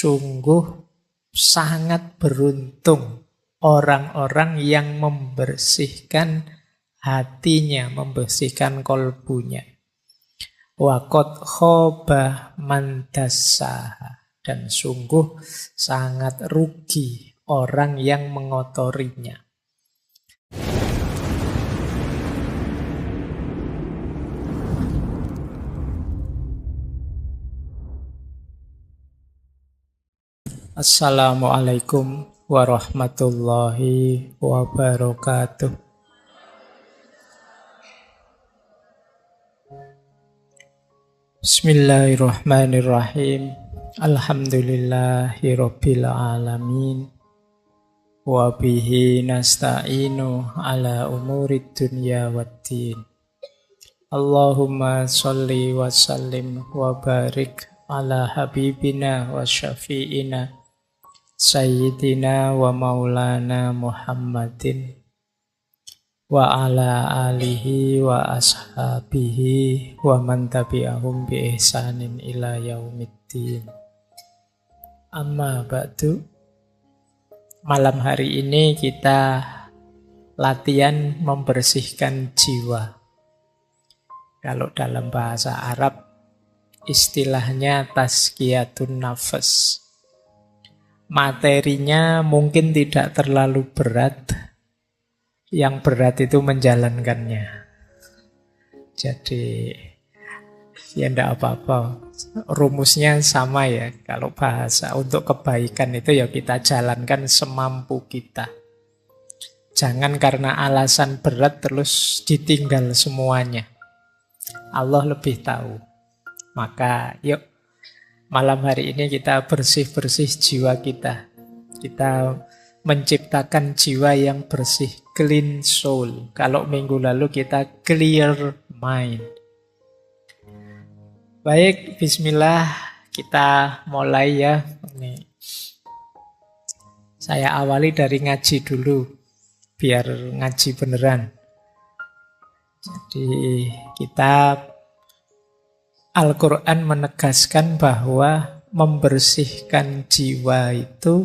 Sungguh sangat beruntung orang-orang yang membersihkan hatinya, membersihkan kolbunya. Wa qad khaba man dassaha. Dan sungguh sangat rugi orang yang mengotorinya. Assalamualaikum warahmatullahi wabarakatuh. Bismillahirrahmanirrahim. Alhamdulillahirabbil alamin. Wa bihi nasta'inu ala umurid dunya waddin. Allahumma sholli wa sallim wa barik ala habibina wa syafi'ina Sayyidina wa maulana Muhammadin wa ala alihi wa ashabihi wa man tabi'ahum bi ihsanin ila yaumiddin. Amma ba'du. Malam hari ini kita latihan membersihkan jiwa. Kalau dalam bahasa Arab istilahnya tazkiyatun nafas. Materinya mungkin tidak terlalu berat, yang berat itu menjalankannya. Jadi ya enggak apa-apa, rumusnya sama ya. Kalau bahasa untuk kebaikan itu ya kita jalankan semampu kita. Jangan karena alasan berat terus ditinggal semuanya. Allah lebih tahu. Maka yuk malam hari ini kita bersih-bersih jiwa kita. Kita menciptakan jiwa yang bersih, clean soul. Kalau minggu lalu kita clear mind. Baik, bismillah, kita mulai ya. Ini. Saya awali dari ngaji dulu, biar ngaji beneran. Jadi kita Al-Quran menegaskan bahwa membersihkan jiwa itu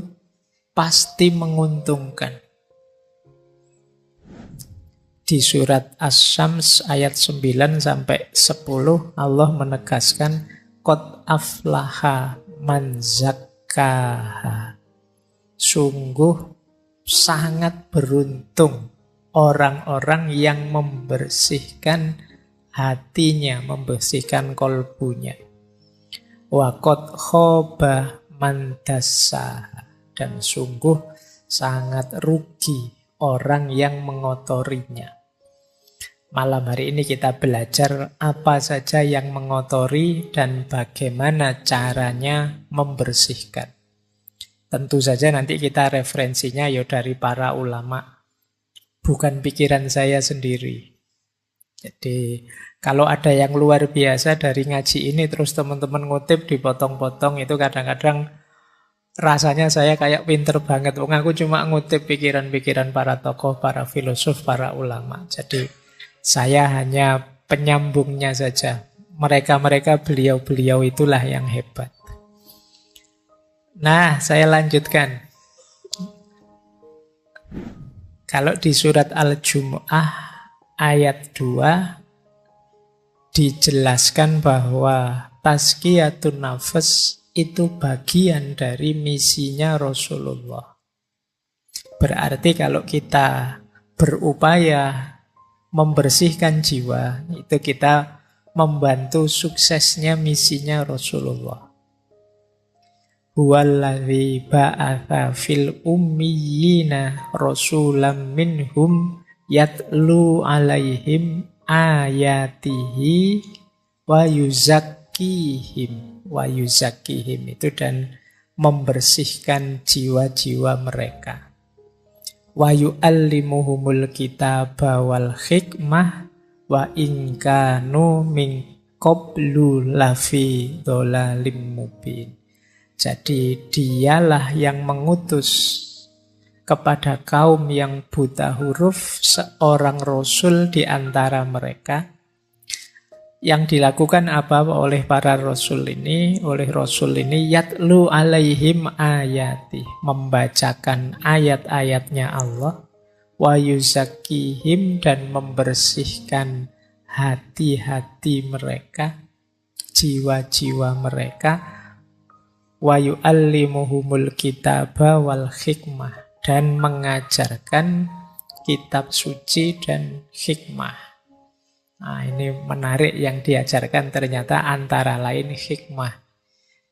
pasti menguntungkan. Di surat Asy-Syams ayat 9 sampai 10 Allah menegaskan qad aflaha man zakkaha. Sungguh sangat beruntung orang-orang yang membersihkan hatinya, membersihkan kolbunya. Wa qad khaba man dassaha. Dan sungguh sangat rugi orang yang mengotorinya. Malam hari ini kita belajar apa saja yang mengotori dan bagaimana caranya membersihkan. Tentu saja nanti kita referensinya ya dari para ulama, bukan pikiran saya sendiri. Jadi kalau ada yang luar biasa dari ngaji ini terus teman-teman ngutip dipotong-potong, itu kadang-kadang rasanya saya kayak pinter banget. Wong aku cuma ngutip pikiran-pikiran para tokoh, para filosof, para ulama. Jadi saya hanya penyambungnya saja. Mereka-mereka, beliau-beliau itulah yang hebat. Nah, saya lanjutkan. Kalau di surat Al-Jumu'ah ayat 2 dijelaskan bahwa tazkiyatun nafas itu bagian dari misinya Rasulullah. Berarti kalau kita berupaya membersihkan jiwa, itu kita membantu suksesnya misinya Rasulullah. Huwallazi ba'atha fil ummiyina rasulam minhum yatlu alaihim ayatihi wa yuzakkihim. Wa yuzakkihim itu dan membersihkan jiwa-jiwa mereka. Wa yu'allimuhumul kitaba wal hikmah wa in kanu min qablu lafi dhalalim mubin. Jadi dialah yang mengutus kepada kaum yang buta huruf seorang rasul di antara mereka Yang dilakukan apa oleh para rasul ini? Oleh rasul ini yatlu alaihim ayati, membacakan ayat-ayatnya Allah, wa yuzakkihim, dan membersihkan hati-hati mereka, jiwa-jiwa mereka, wa yu'allimuhumul kitaba wal hikmah, dan mengajarkan kitab suci dan hikmah. Nah, ini menarik, yang diajarkan ternyata antara lain hikmah.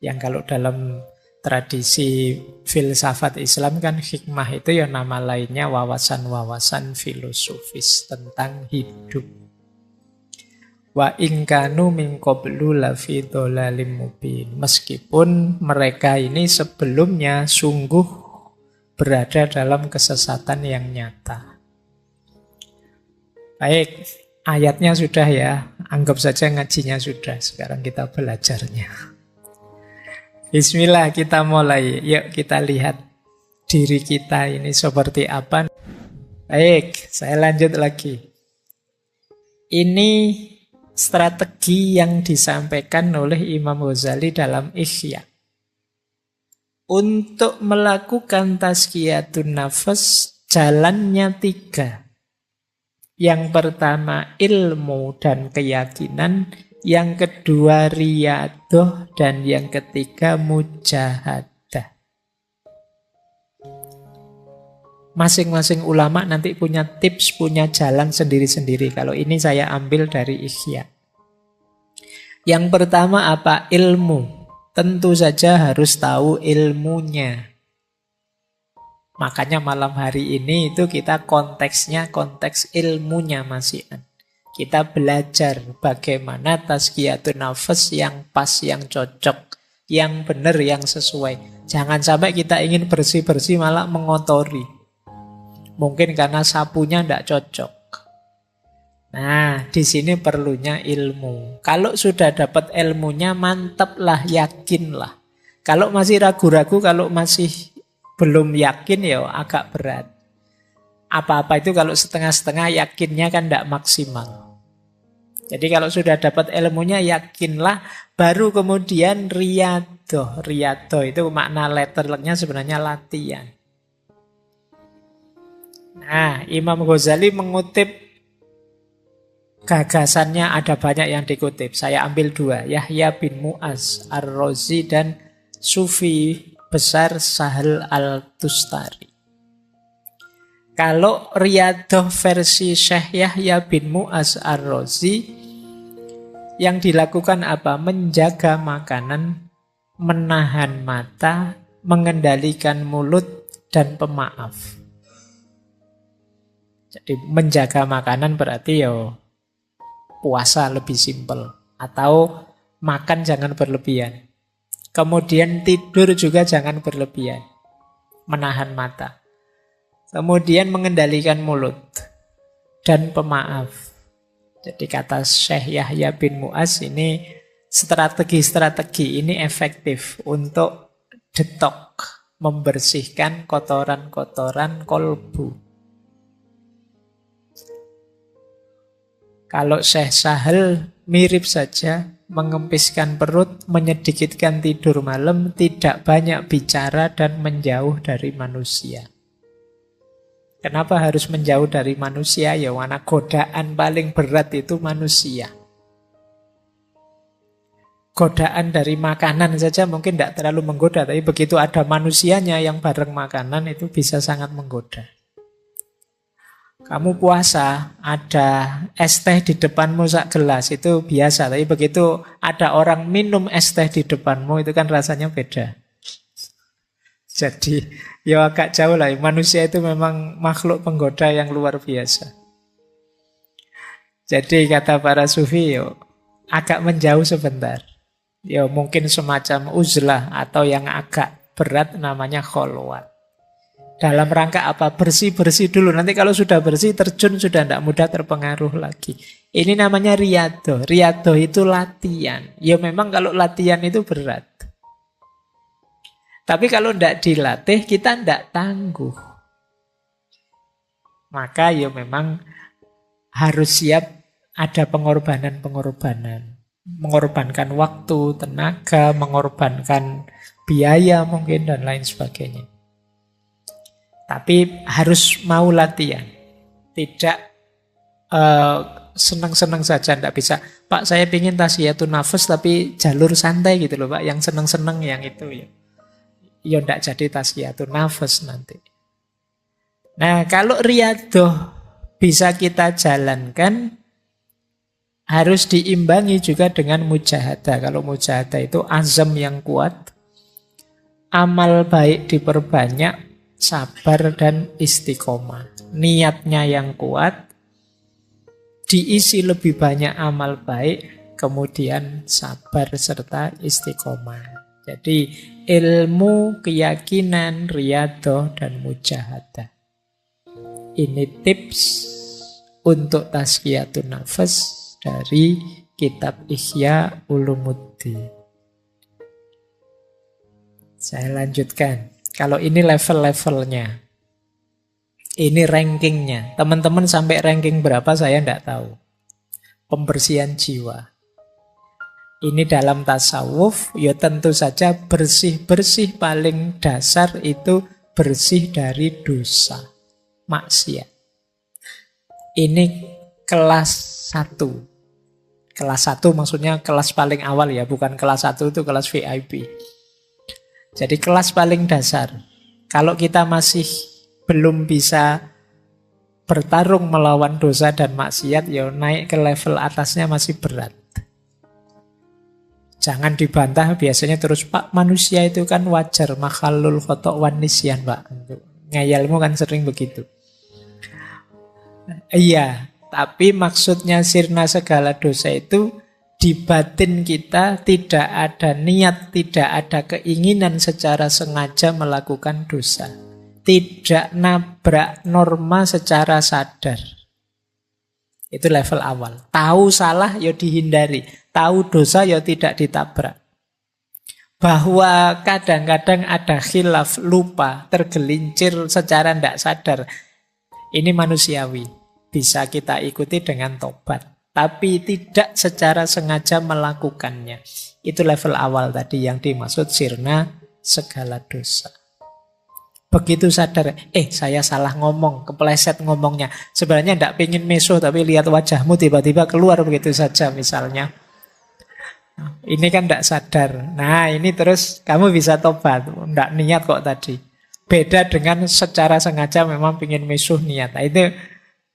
Yang kalau dalam tradisi filsafat Islam kan hikmah itu ya nama lainnya wawasan-wawasan filosofis tentang hidup. Wa in kanu min qablu lafi dhalalim mubin. Meskipun mereka ini sebelumnya sungguh berada dalam kesesatan yang nyata. Baik, ayatnya sudah ya, anggap saja ngajinya sudah. Sekarang kita belajarnya. Bismillah, kita mulai. Yuk kita lihat diri kita ini seperti apa. Baik, saya lanjut lagi. Ini strategi yang disampaikan oleh Imam Ghazali dalam Ihya. Untuk melakukan tazkiyatun nafas, jalannya 3. Yang pertama ilmu dan keyakinan, yang kedua riyadoh, dan yang ketiga mujahadah. Masing-masing ulama nanti punya tips, punya jalan sendiri-sendiri. Kalau ini saya ambil dari Ihya. Yang pertama apa? Ilmu. Tentu saja harus tahu ilmunya. Makanya malam hari ini itu kita konteksnya konteks ilmunya Mas Ian. Kita belajar bagaimana tazkiyatun nafas yang pas, yang cocok, yang benar, yang sesuai. Jangan sampai kita ingin bersih-bersih malah mengotori. Mungkin karena sapunya tidak cocok. Nah, di sini perlunya ilmu. Kalau sudah dapat ilmunya, mantaplah, yakinlah. Kalau masih ragu-ragu, kalau masih belum yakin ya agak berat. Apa-apa itu kalau setengah-setengah yakinnya kan tidak maksimal. Jadi kalau sudah dapat ilmunya yakinlah, baru kemudian riyadoh. Riyadoh itu makna letternya sebenarnya latihan. Nah, Imam Ghazali mengutip gagasannya, ada banyak yang dikutip. Saya ambil 2, Yahya bin Mu'az Ar-Razi dan Sufi besar Sahal Al-Tustari. Kalau riyadoh versi Syekh Yahya bin Mu'az Ar-Razi, yang dilakukan apa? Menjaga makanan, menahan mata, mengendalikan mulut, dan pemaaf. Jadi menjaga makanan berarti ya puasa lebih simpel. Atau makan jangan berlebihan. Kemudian tidur juga jangan berlebihan. Menahan mata. Kemudian mengendalikan mulut. Dan pemaaf. Jadi kata Syekh Yahya bin Mu'az ini strategi-strategi ini efektif untuk detok, membersihkan kotoran-kotoran kolbu. Kalau Syekh Sahal mirip saja, mengempiskan perut, menyedikitkan tidur malam, tidak banyak bicara dan menjauh dari manusia. Kenapa harus menjauh dari manusia? Ya, karena godaan paling berat itu manusia. Godaan dari makanan saja mungkin tidak terlalu menggoda, tapi begitu ada manusianya yang bareng makanan itu bisa sangat menggoda. Kamu puasa, ada es teh di depanmu sak gelas, itu biasa. Tapi begitu ada orang minum es teh di depanmu, itu kan rasanya beda. Jadi, ya agak jauh lah. Manusia itu memang makhluk penggoda yang luar biasa. Jadi kata para sufi, yo, agak menjauh sebentar. Ya mungkin semacam uzlah atau yang agak berat namanya kholwat. Dalam rangka apa? Bersih-bersih dulu. Nanti kalau sudah bersih, terjun sudah tidak mudah terpengaruh lagi. Ini namanya riyadoh. Riyadoh itu latihan. Ya memang kalau latihan itu berat. Tapi kalau tidak dilatih, kita tidak tangguh. Maka ya memang harus siap ada pengorbanan-pengorbanan. Mengorbankan waktu, tenaga, mengorbankan biaya mungkin, dan lain sebagainya. Tapi harus mau latihan. Tidak senang-senang saja, tidak bisa. Pak, saya ingin tasfiyatun nafas tapi jalur santai gitu loh Pak. Yang senang-senang yang itu ya. Ya tidak jadi tasfiyatun nafas nanti. Nah, kalau riyadoh bisa kita jalankan, harus diimbangi juga dengan mujahadah. Kalau mujahadah itu azam yang kuat, amal baik diperbanyak, sabar dan istiqomah. Niatnya yang kuat, diisi lebih banyak amal baik, kemudian sabar serta istiqomah. Jadi ilmu, keyakinan, riyadoh, dan mujahadah. Ini tips untuk tazkiyatun nafas dari kitab Ihya Ulumuddin. Saya lanjutkan. Kalau ini level-levelnya. Ini rankingnya. Teman-teman sampai ranking berapa saya tidak tahu. Pembersihan jiwa. Ini dalam tasawuf, ya tentu saja bersih-bersih paling dasar itu bersih dari dosa, maksiat. Ini kelas 1. Kelas 1 maksudnya kelas paling awal ya, bukan kelas 1 itu kelas VIP. Jadi kelas paling dasar. Kalau kita masih belum bisa bertarung melawan dosa dan maksiat, ya naik ke level atasnya masih berat. Jangan dibantah biasanya terus, Pak, manusia itu kan wajar, makhlul khotok wan nisyan, Pak. Ngayalmu kan sering begitu. Iya. Tapi maksudnya sirna segala dosa itu di batin kita tidak ada niat, tidak ada keinginan secara sengaja melakukan dosa. Tidak nabrak norma secara sadar. Itu level awal. Tahu salah ya dihindari, tahu dosa ya tidak ditabrak. Bahwa kadang-kadang ada khilaf, lupa, tergelincir secara tidak sadar. Ini manusiawi. Bisa kita ikuti dengan tobat. Tapi tidak secara sengaja melakukannya. Itu level awal tadi yang dimaksud sirna segala dosa. Begitu sadar, saya salah ngomong, kepleset ngomongnya. Sebenarnya tidak pengen meso, tapi lihat wajahmu tiba-tiba keluar begitu saja misalnya. Ini kan tidak sadar. Nah ini terus kamu bisa tobat. Tidak niat kok tadi. Beda dengan secara sengaja memang pengen mesuh niat. Nah, itu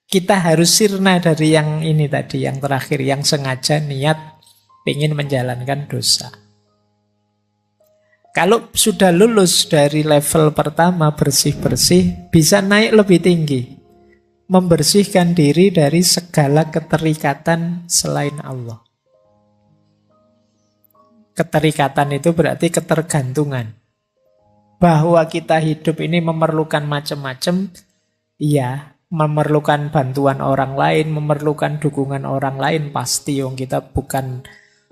kita harus sirna dari yang ini tadi, yang terakhir, yang sengaja niat ingin menjalankan dosa. Kalau sudah lulus dari level pertama bersih-bersih, bisa naik lebih tinggi. Membersihkan diri dari segala keterikatan selain Allah. Keterikatan itu berarti ketergantungan. Bahwa kita hidup ini memerlukan macam-macam, iya. Memerlukan bantuan orang lain, memerlukan dukungan orang lain, pasti kita bukan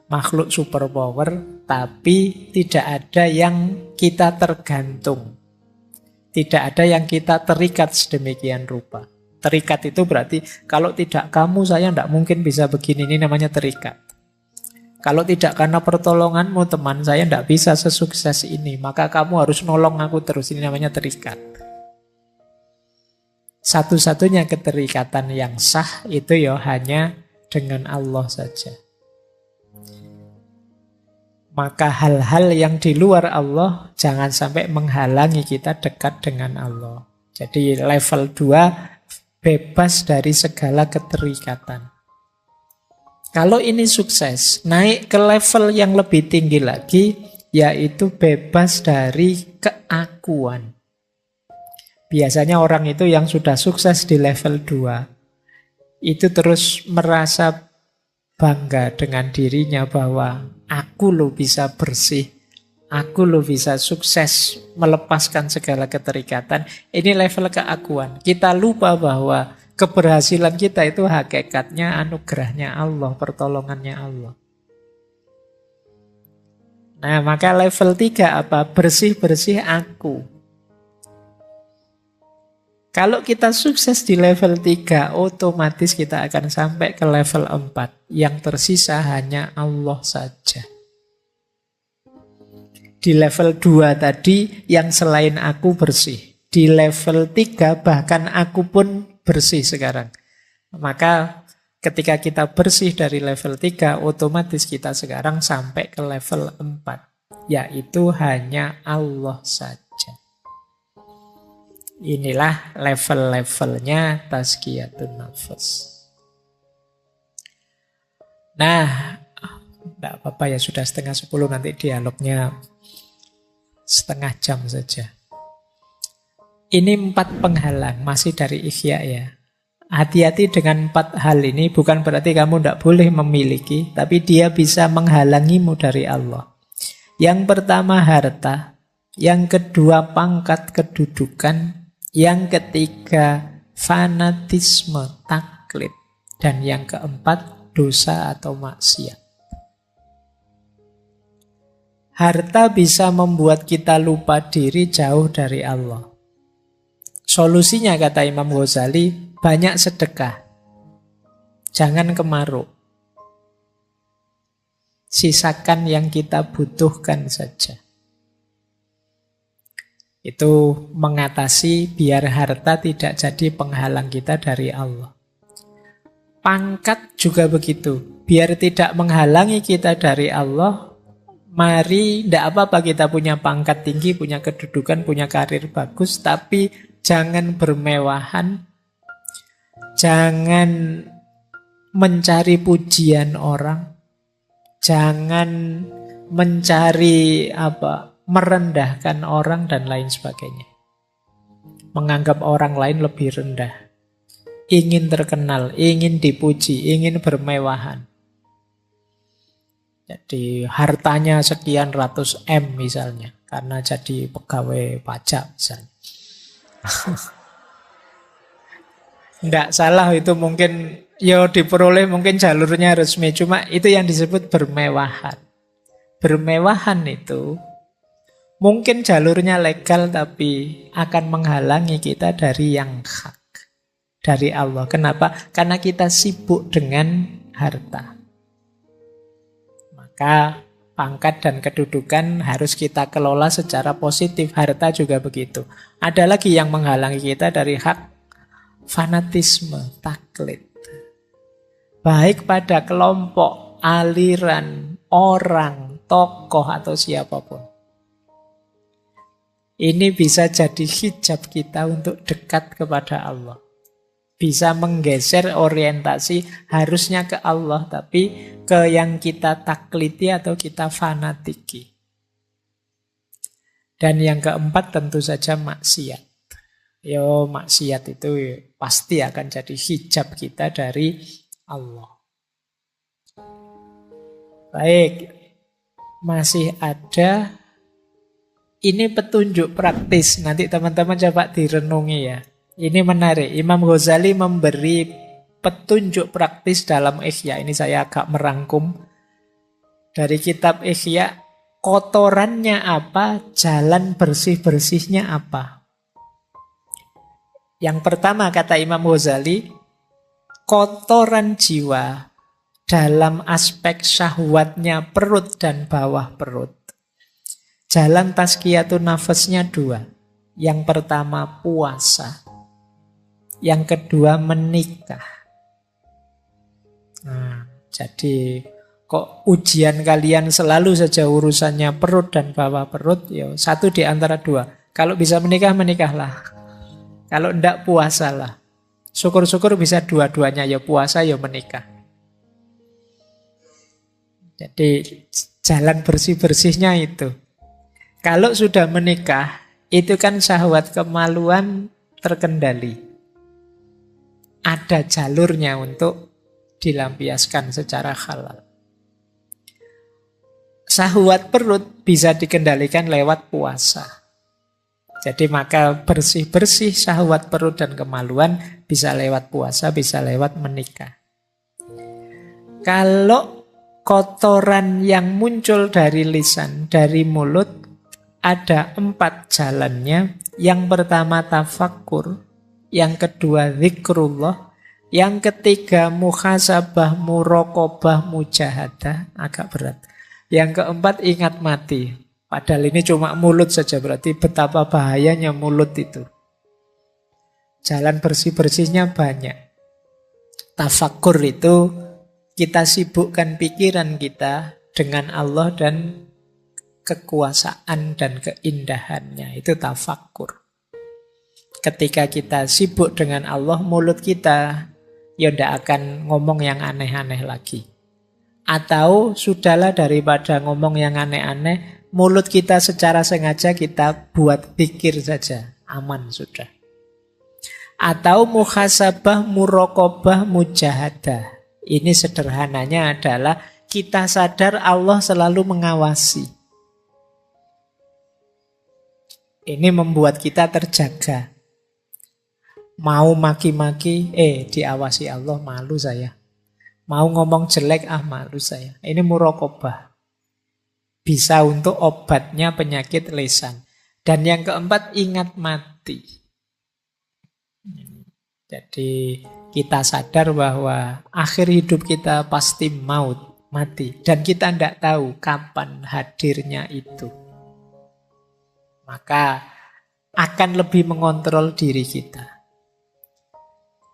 makhluk superpower, tapi tidak ada yang kita tergantung. Tidak ada yang kita terikat sedemikian rupa. Terikat itu berarti kalau tidak kamu saya tidak mungkin bisa begini, ini namanya terikat. Kalau tidak karena pertolonganmu teman saya tidak bisa sesukses ini, maka kamu harus nolong aku terus, ini namanya terikat. Satu-satunya keterikatan yang sah itu ya hanya dengan Allah saja. Maka hal-hal yang di luar Allah jangan sampai menghalangi kita dekat dengan Allah. Jadi level 2 bebas dari segala keterikatan. Kalau ini sukses, naik ke level yang lebih tinggi lagi, yaitu bebas dari keakuan. Biasanya orang itu yang sudah sukses di level 2 itu terus merasa bangga dengan dirinya bahwa aku loh bisa bersih, aku loh bisa sukses melepaskan segala keterikatan. Ini level keakuan. Kita lupa bahwa keberhasilan kita itu hakikatnya anugerahnya Allah, pertolongannya Allah. Nah, maka level 3 apa? Bersih-bersih aku. Kalau kita sukses di level 3, otomatis kita akan sampai ke level 4. Yang tersisa hanya Allah saja. Di level 2 tadi, yang selain aku bersih. Di level 3, bahkan aku pun bersih sekarang. Maka ketika kita bersih dari level 3, otomatis kita sekarang sampai ke level 4. Yaitu hanya Allah saja. Inilah level-levelnya tazkiyatun nafas. Nah, tidak apa-apa ya, sudah 9:30, nanti dialognya setengah jam saja. Ini 4 penghalang, masih dari Ihya ya. Hati-hati dengan 4 hal ini, bukan berarti kamu tidak boleh memiliki, tapi dia bisa menghalangimu dari Allah. Yang pertama harta, yang kedua pangkat kedudukan, yang ketiga fanatisme, taklid, dan yang keempat dosa atau maksiat. Harta bisa membuat kita lupa diri, jauh dari Allah. Solusinya kata Imam Ghazali, banyak sedekah. Jangan kemaruk. Sisakan yang kita butuhkan saja. Itu mengatasi biar harta tidak jadi penghalang kita dari Allah. Pangkat juga begitu. Biar tidak menghalangi kita dari Allah, mari, tidak apa-apa kita punya pangkat tinggi, punya kedudukan, punya karir bagus, tapi jangan bermewahan, jangan mencari pujian orang, jangan mencari merendahkan orang dan lain sebagainya. Menganggap orang lain lebih rendah. Ingin terkenal, ingin dipuji, ingin bermewahan. Jadi hartanya sekian ratus M misalnya, karena jadi pegawai pajak misalnya. Tidak salah itu, mungkin ya diperoleh, mungkin jalurnya resmi, cuma itu yang disebut bermewahan. Bermewahan itu mungkin jalurnya legal, tapi akan menghalangi kita dari yang hak, dari Allah. Kenapa? Karena kita sibuk dengan harta. Maka pangkat dan kedudukan harus kita kelola secara positif. Harta juga begitu. Ada lagi yang menghalangi kita dari hak, fanatisme, taklid. Baik pada kelompok, aliran, orang, tokoh, atau siapapun. Ini bisa jadi hijab kita untuk dekat kepada Allah. Bisa menggeser orientasi harusnya ke Allah, tapi ke yang kita takliti atau kita fanatiki. Dan yang keempat tentu saja maksiat. Maksiat itu pasti akan jadi hijab kita dari Allah. Baik, masih ada. Ini petunjuk praktis. Nanti teman-teman coba direnungi ya. Ini menarik. Imam Ghazali memberi petunjuk praktis dalam Ihya. Ini saya agak merangkum dari kitab Ihya. Kotorannya apa? Jalan bersih-bersihnya apa? Yang pertama kata Imam Ghazali, kotoran jiwa dalam aspek syahwatnya perut dan bawah perut. Jalan tazkiyatun nafasnya 2. Yang pertama puasa. Yang kedua menikah. Jadi kok ujian kalian selalu saja urusannya perut dan bawah perut? Satu di antara 2. Kalau bisa menikah, menikahlah. Kalau enggak, puasalah. Syukur-syukur bisa dua-duanya, ya puasa ya menikah. Jadi jalan bersih-bersihnya itu. Kalau sudah menikah, itu kan syahwat kemaluan terkendali. Ada jalurnya untuk dilampiaskan secara halal. Syahwat perut bisa dikendalikan lewat puasa. Jadi maka bersih-bersih syahwat perut dan kemaluan bisa lewat puasa, bisa lewat menikah. Kalau kotoran yang muncul dari lisan, dari mulut, ada 4 jalannya. Yang pertama tafakkur, Yang kedua zikrullah. Yang ketiga muhasabah, muraqabah, mujahadah. Agak berat. Yang keempat ingat mati. Padahal ini cuma mulut saja, berarti betapa bahayanya mulut itu. Jalan bersih-bersihnya banyak. Tafakkur itu kita sibukkan pikiran kita dengan Allah dan kekuasaan dan keindahannya. Itu tafakkur. Ketika kita sibuk dengan Allah, mulut kita ya tidak akan ngomong yang aneh-aneh lagi. Atau sudahlah daripada ngomong yang aneh-aneh, mulut kita secara sengaja kita buat pikir saja. Aman sudah. Atau muhasabah, muraqabah, mujahadah. Ini sederhananya adalah kita sadar Allah selalu mengawasi. Ini membuat kita terjaga. Mau maki-maki, diawasi Allah, malu saya. Mau ngomong jelek, malu saya. Ini muraqabah. Bisa untuk obatnya penyakit lisan. Dan yang keempat, ingat mati. Jadi kita sadar bahwa akhir hidup kita pasti maut, mati. Dan kita tidak tahu kapan hadirnya itu. Maka akan lebih mengontrol diri kita.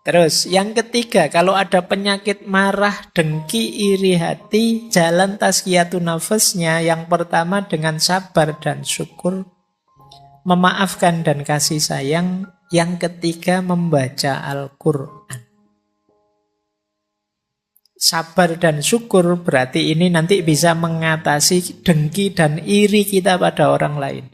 Terus yang ketiga, kalau ada penyakit marah, dengki, iri hati, jalan tazkiyatun nafasnya yang pertama dengan sabar dan syukur, memaafkan dan kasih sayang, yang ketiga membaca Al-Quran. Sabar dan syukur berarti ini nanti bisa mengatasi dengki dan iri kita pada orang lain.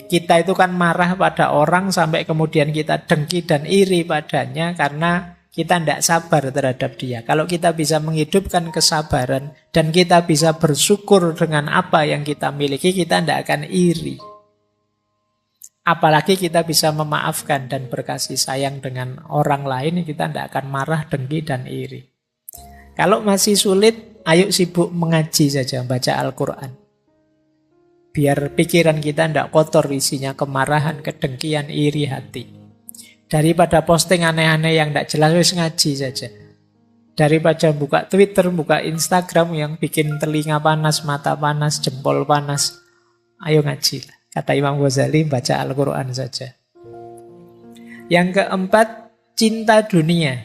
Kita itu kan marah pada orang sampai kemudian kita dengki dan iri padanya karena kita tidak sabar terhadap dia. Kalau kita bisa menghidupkan kesabaran dan kita bisa bersyukur dengan apa yang kita miliki, kita tidak akan iri. Apalagi kita bisa memaafkan dan berkasih sayang dengan orang lain, kita tidak akan marah, dengki, dan iri. Kalau masih sulit, ayo sibuk mengaji saja, baca Al-Quran. Biar pikiran kita tidak kotor isinya kemarahan, kedengkian, iri hati. Daripada posting aneh-aneh yang tidak jelas, wis ngaji saja. Daripada buka Twitter, buka Instagram yang bikin telinga panas, mata panas, jempol panas, ayo ngaji. Kata Imam Ghazali, baca Al-Quran saja. Yang keempat, cinta dunia.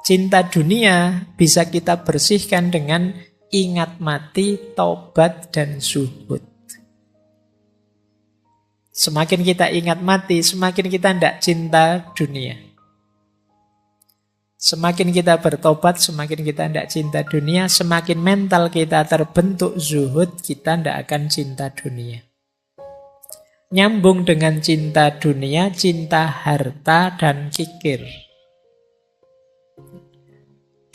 Cinta dunia bisa kita bersihkan dengan ingat mati, taubat, dan zuhud. Semakin kita ingat mati, semakin kita tidak cinta dunia. Semakin kita bertobat, semakin kita tidak cinta dunia, semakin mental kita terbentuk zuhud, kita tidak akan cinta dunia. Nyambung dengan cinta dunia, cinta harta dan kikir.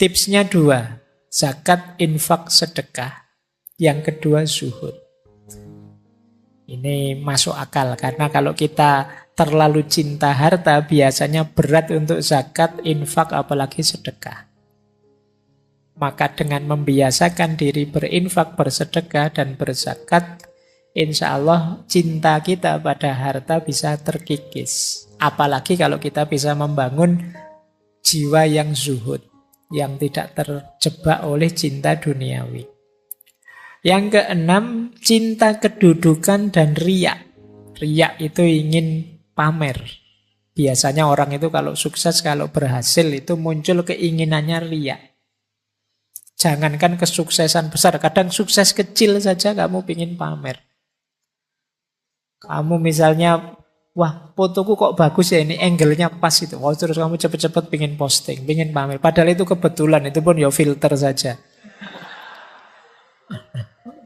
Tipsnya 2, zakat, infak, sedekah. Yang kedua zuhud. Ini masuk akal karena kalau kita terlalu cinta harta biasanya berat untuk zakat, infak, apalagi sedekah. Maka dengan membiasakan diri berinfak, bersedekah, dan berzakat, insya Allah cinta kita pada harta bisa terkikis. Apalagi kalau kita bisa membangun jiwa yang zuhud, yang tidak terjebak oleh cinta duniawi. Yang keenam, cinta kedudukan dan riya. Riya itu ingin pamer. Biasanya orang itu kalau sukses, kalau berhasil itu muncul keinginannya riya. Jangankan kesuksesan besar, kadang sukses kecil saja kamu ingin pamer. Kamu misalnya, wah fotoku kok bagus ya, ini angle-nya pas itu. Oh, terus kamu cepet-cepet ingin posting, ingin pamer. Padahal itu kebetulan, itu pun ya filter saja.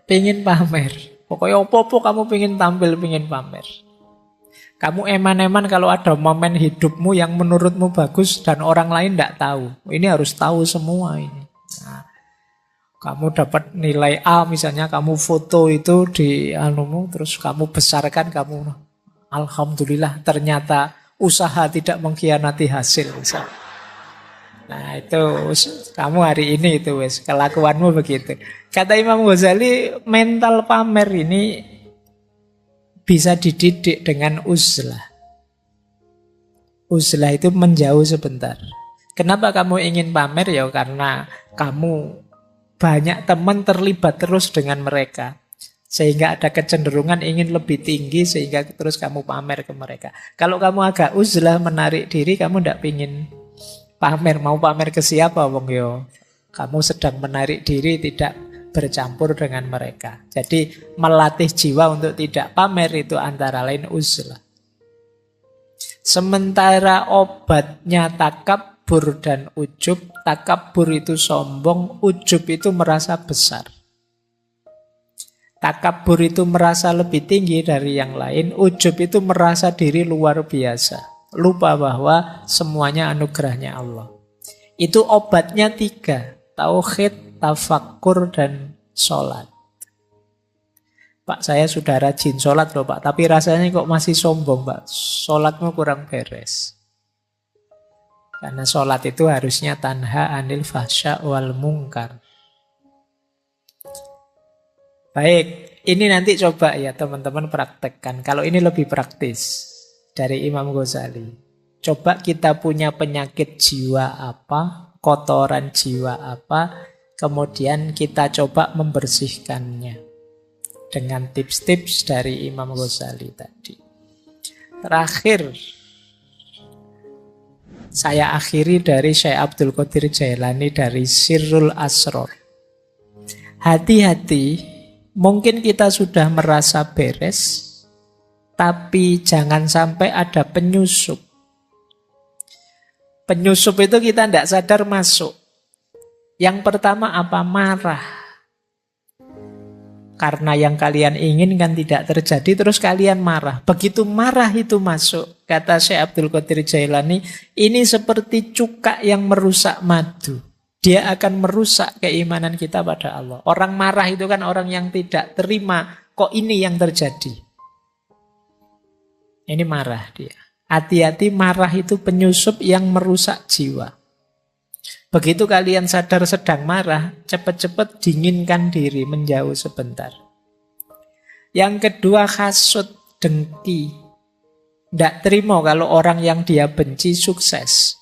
Pengen pamer. Pokoknya apa-apa kamu pengen tampil, pengen pamer. Kamu eman-eman kalau ada momen hidupmu yang menurutmu bagus dan orang lain tidak tahu. Ini harus tahu semua ini. Nah, kamu dapat nilai A misalnya, kamu foto itu di anumu, terus kamu besarkan, kamu alhamdulillah ternyata usaha tidak mengkhianati hasil misalnya. Nah itu kamu hari ini itu wes kelakuanmu begitu. Kata Imam Ghazali, mental pamer ini bisa dididik dengan uzlah. Uzlah itu menjauh sebentar. Kenapa kamu ingin pamer? Ya karena kamu banyak teman terlibat terus dengan mereka. Sehingga ada kecenderungan ingin lebih tinggi sehingga terus kamu pamer ke mereka. Kalau kamu agak uzlah menarik diri, kamu tidak ingin pamer. Mau pamer ke siapa? Wong yo, kamu sedang menarik diri, tidak bercampur dengan mereka. Jadi melatih jiwa untuk tidak pamer itu antara lain uzlah. Sementara obatnya takabur dan ujub, takabur itu sombong, ujub itu merasa besar. Takabur itu merasa lebih tinggi dari yang lain, ujub itu merasa diri luar biasa. Lupa bahwa semuanya anugerahnya Allah. Itu obatnya 3, tauhid, tafakkur, dan sholat. Pak, saya sudah rajin sholat loh Pak, tapi rasanya kok masih sombong Pak, sholatmu kurang beres. Karena sholat itu harusnya tanha anil fahsya wal mungkar. Baik, ini nanti coba ya teman-teman praktekkan. Kalau ini lebih praktis dari Imam Ghazali. Coba kita punya penyakit jiwa apa, kotoran jiwa apa, kemudian kita coba membersihkannya dengan tips-tips dari Imam Ghazali tadi. Terakhir, saya akhiri dari Syekh Abdul Qadir Jailani dari Sirrul Asror. Hati-hati, mungkin kita sudah merasa beres, tapi jangan sampai ada penyusup. Penyusup itu kita tidak sadar masuk. Yang pertama apa? Marah. Karena yang kalian inginkan tidak terjadi, terus kalian marah. Begitu marah itu masuk, kata Syekh Abdul Qadir Jailani, ini seperti cuka yang merusak madu. Dia akan merusak keimanan kita pada Allah. Orang marah itu kan orang yang tidak terima, kok ini yang terjadi. Ini marah dia. Hati-hati, marah itu penyusup yang merusak jiwa. Begitu kalian sadar sedang marah, cepat-cepat dinginkan diri, menjauh sebentar. Yang kedua, hasud, dengki. Tidak terima kalau orang yang dia benci sukses.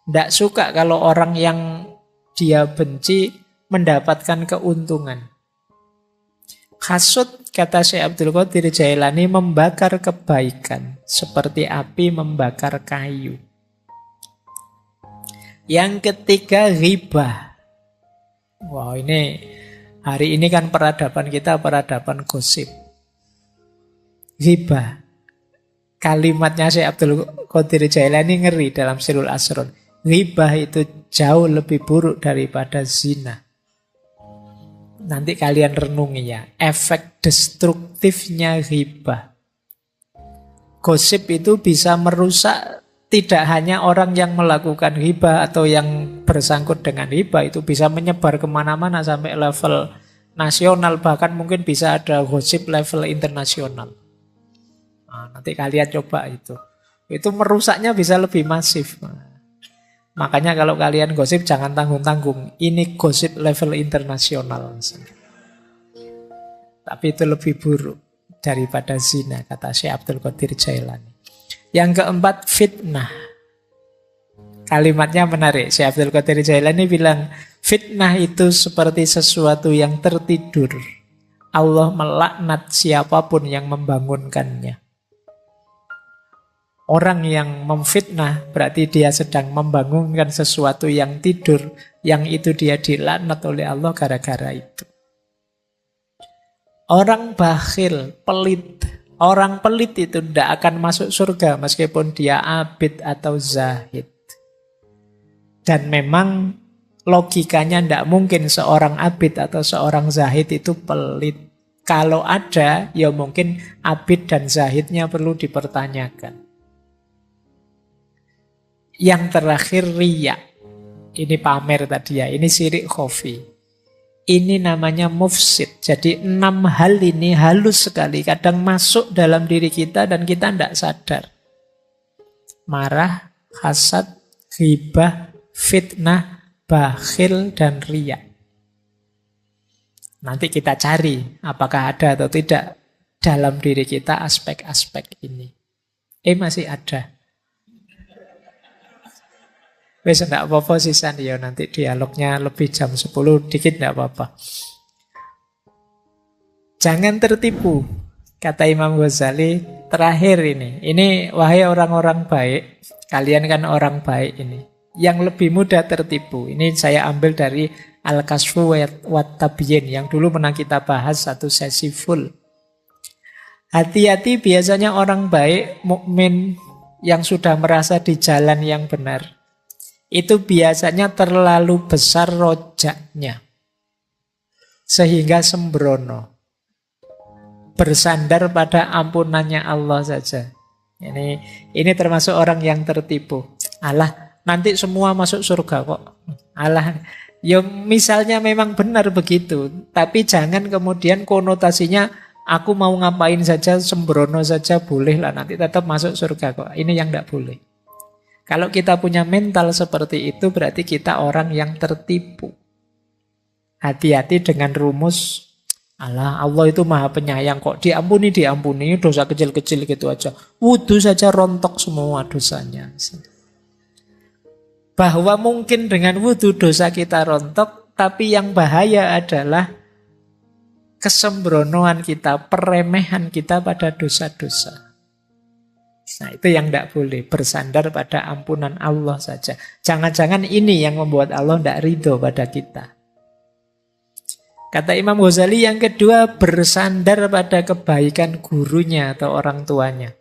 Tidak suka kalau orang yang dia benci mendapatkan keuntungan. Hasud, kata Syekh Abdul Qadir Jailani, membakar kebaikan seperti api membakar kayu. Yang ketiga, ghibah. Wow, ini hari ini kan peradaban kita peradaban gosip. Ghibah. Kalimatnya Syekh Abdul Qadir Jailani ngeri dalam Sirrul Asror. Ghibah itu jauh lebih buruk daripada zina. Nanti kalian renungi ya, efek destruktifnya ghibah. Gosip itu bisa merusak tidak hanya orang yang melakukan ghibah atau yang bersangkut dengan ghibah, itu bisa menyebar kemana-mana sampai level nasional, bahkan mungkin bisa ada gosip level internasional. Nah, nanti kalian coba itu merusaknya bisa lebih masif. Makanya kalau kalian gosip jangan tanggung-tanggung, ini gosip level internasional. Tapi itu lebih buruk daripada zina, kata Syekh Abdul Qadir Jailani. Yang keempat, fitnah. Kalimatnya menarik. Syekh Abdul Qadir Jailani bilang, fitnah itu seperti sesuatu yang tertidur. Allah melaknat siapapun yang membangunkannya. Orang yang memfitnah berarti dia sedang membangunkan sesuatu yang tidur, yang itu dia dilaknat oleh Allah gara-gara itu. Orang bakhil, pelit. Orang pelit itu tidak akan masuk surga meskipun dia abid atau zahid. Dan memang logikanya tidak mungkin seorang abid atau seorang zahid itu pelit. Kalau ada, ya mungkin abid dan zahidnya perlu dipertanyakan. Yang terakhir, riya. Ini pamer tadi ya, ini syirik khafi. Ini namanya mufsid. Jadi 6 hal ini halus sekali. Kadang masuk dalam diri kita dan kita tidak sadar. Marah, hasad, ghibah, fitnah, bakhil, dan riya. Nanti kita cari apakah ada atau tidak dalam diri kita aspek-aspek ini. Masih ada. Wes enggak apa-apa sisan ya, nanti dialognya lebih jam 10 dikit enggak apa-apa. Jangan tertipu. Kata Imam Ghazali terakhir ini. Ini wahai orang-orang baik, kalian kan orang baik ini. Yang lebih mudah tertipu. Ini saya ambil dari Al-Kasfu wa Tabyin yang dulu pernah kita bahas satu sesi full. Hati-hati, biasanya orang baik, mukmin yang sudah merasa di jalan yang benar, itu biasanya terlalu besar rojaknya sehingga sembrono, bersandar pada ampunannya Allah saja. Ini termasuk orang yang tertipu. Alah, nanti semua masuk surga kok. Alah, ya misalnya memang benar begitu, tapi jangan kemudian konotasinya aku mau ngapain saja, sembrono saja boleh lah, nanti tetap masuk surga kok. Ini yang tidak boleh. Kalau kita punya mental seperti itu, berarti kita orang yang tertipu. Hati-hati dengan rumus, alah Allah itu maha penyayang kok, diampuni, dosa kecil-kecil gitu aja. Wudhu saja rontok semua dosanya. Bahwa mungkin dengan wudhu dosa kita rontok, tapi yang bahaya adalah kesembronoan kita, peremehan kita pada dosa-dosa. Nah, itu yang tidak boleh, bersandar pada ampunan Allah saja. Jangan-jangan ini yang membuat Allah tidak ridho pada kita. Kata Imam Ghazali yang kedua, bersandar pada kebaikan gurunya atau orang tuanya.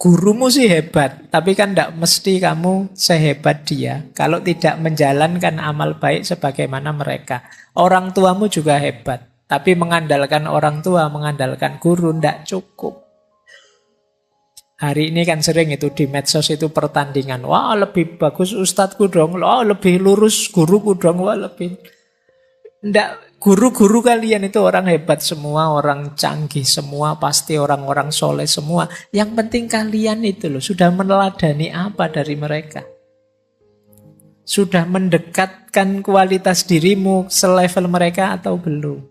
Gurumu sih hebat, tapi kan tidak mesti kamu sehebat dia kalau tidak menjalankan amal baik sebagaimana mereka. Orang tuamu juga hebat, tapi mengandalkan orang tua, mengandalkan guru tidak cukup. Hari ini kan sering itu di medsos itu pertandingan. Wah, lebih bagus ustadku dong. Wah, lebih lurus guruku dong. Wah, lebih... Nggak, guru-guru kalian itu orang hebat semua, orang canggih semua, pasti orang-orang soleh semua. Yang penting kalian itu loh, sudah meneladani apa dari mereka? Sudah mendekatkan kualitas dirimu selevel mereka atau belum?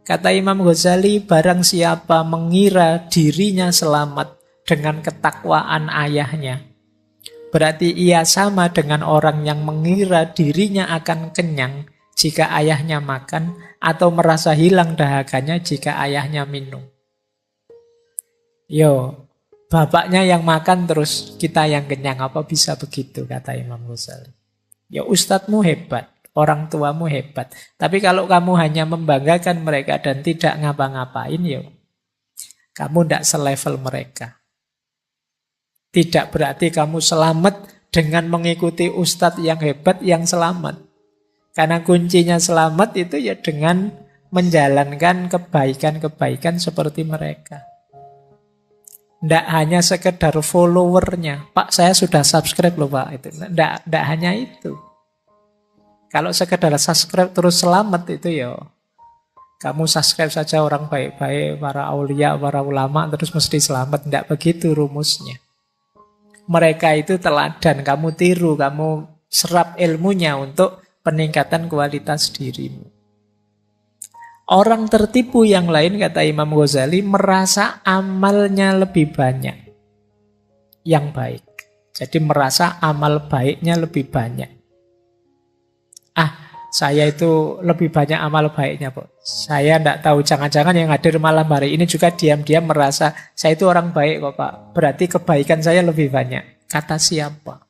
Kata Imam Ghazali, barang siapa mengira dirinya selamat dengan ketakwaan ayahnya, berarti ia sama dengan orang yang mengira dirinya akan kenyang jika ayahnya makan, atau merasa hilang dahaganya jika ayahnya minum. Yo, bapaknya yang makan terus kita yang kenyang, apa bisa begitu, kata Imam Ghazali. Ya ustadzmu hebat, orang tuamu hebat, tapi kalau kamu hanya membanggakan mereka dan tidak ngapa-ngapain, yo, kamu tidak selevel mereka. Tidak berarti kamu selamat dengan mengikuti ustadz yang hebat yang selamat. Karena kuncinya selamat itu ya dengan menjalankan kebaikan-kebaikan seperti mereka. Tidak hanya sekedar followernya. Pak, saya sudah subscribe loh Pak. Tidak hanya itu. Kalau sekedar subscribe terus selamat itu ya, kamu subscribe saja orang baik-baik, para aulia, para ulama, terus mesti selamat. Tidak begitu rumusnya. Mereka itu teladan, kamu tiru, kamu serap ilmunya untuk peningkatan kualitas dirimu. Orang tertipu yang lain, kata Imam Ghazali, merasa amalnya lebih banyak yang baik. Jadi merasa amal baiknya lebih banyak. Saya itu lebih banyak amal baiknya, Pak. Saya tidak tahu, jangan-jangan yang hadir malam hari ini juga diam-diam merasa saya itu orang baik kok, Pak. Berarti kebaikan saya lebih banyak. Kata siapa?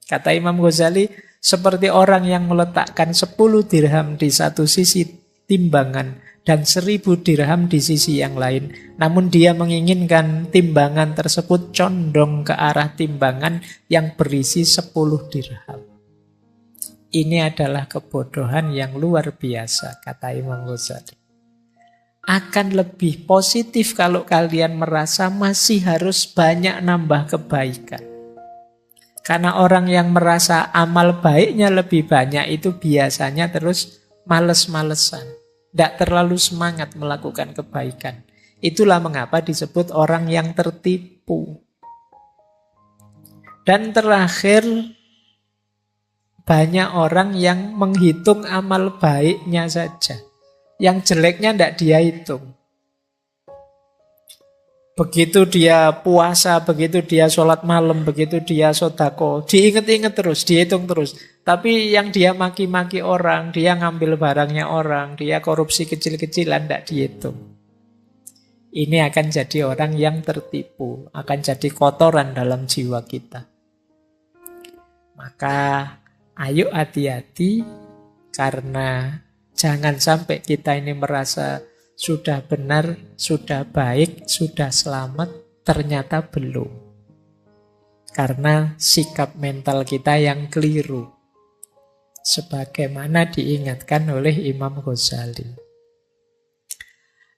Kata Imam Ghazali, seperti orang yang meletakkan 10 dirham di satu sisi timbangan dan 1000 dirham di sisi yang lain. Namun dia menginginkan timbangan tersebut condong ke arah timbangan yang berisi 10 dirham. Ini adalah kebodohan yang luar biasa, kata Imam Ghazali. Akan lebih positif kalau kalian merasa masih harus banyak nambah kebaikan. Karena orang yang merasa amal baiknya lebih banyak itu biasanya terus males-malesan. Tidak terlalu semangat melakukan kebaikan. Itulah mengapa disebut orang yang tertipu. Dan terakhir, banyak orang yang menghitung amal baiknya saja. Yang jeleknya tidak dia hitung. Begitu dia puasa, begitu dia sholat malam, begitu dia sodako, diinget-inget terus, dihitung terus. Tapi yang dia maki-maki orang, dia ngambil barangnya orang, dia korupsi kecil-kecilan, tidak dihitung. Ini akan jadi orang yang tertipu, akan jadi kotoran dalam jiwa kita. Maka ayo hati-hati, karena jangan sampai kita ini merasa sudah benar, sudah baik, sudah selamat, ternyata belum. Karena sikap mental kita yang keliru. Sebagaimana diingatkan oleh Imam Ghazali.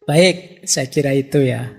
Baik, saya kira itu ya.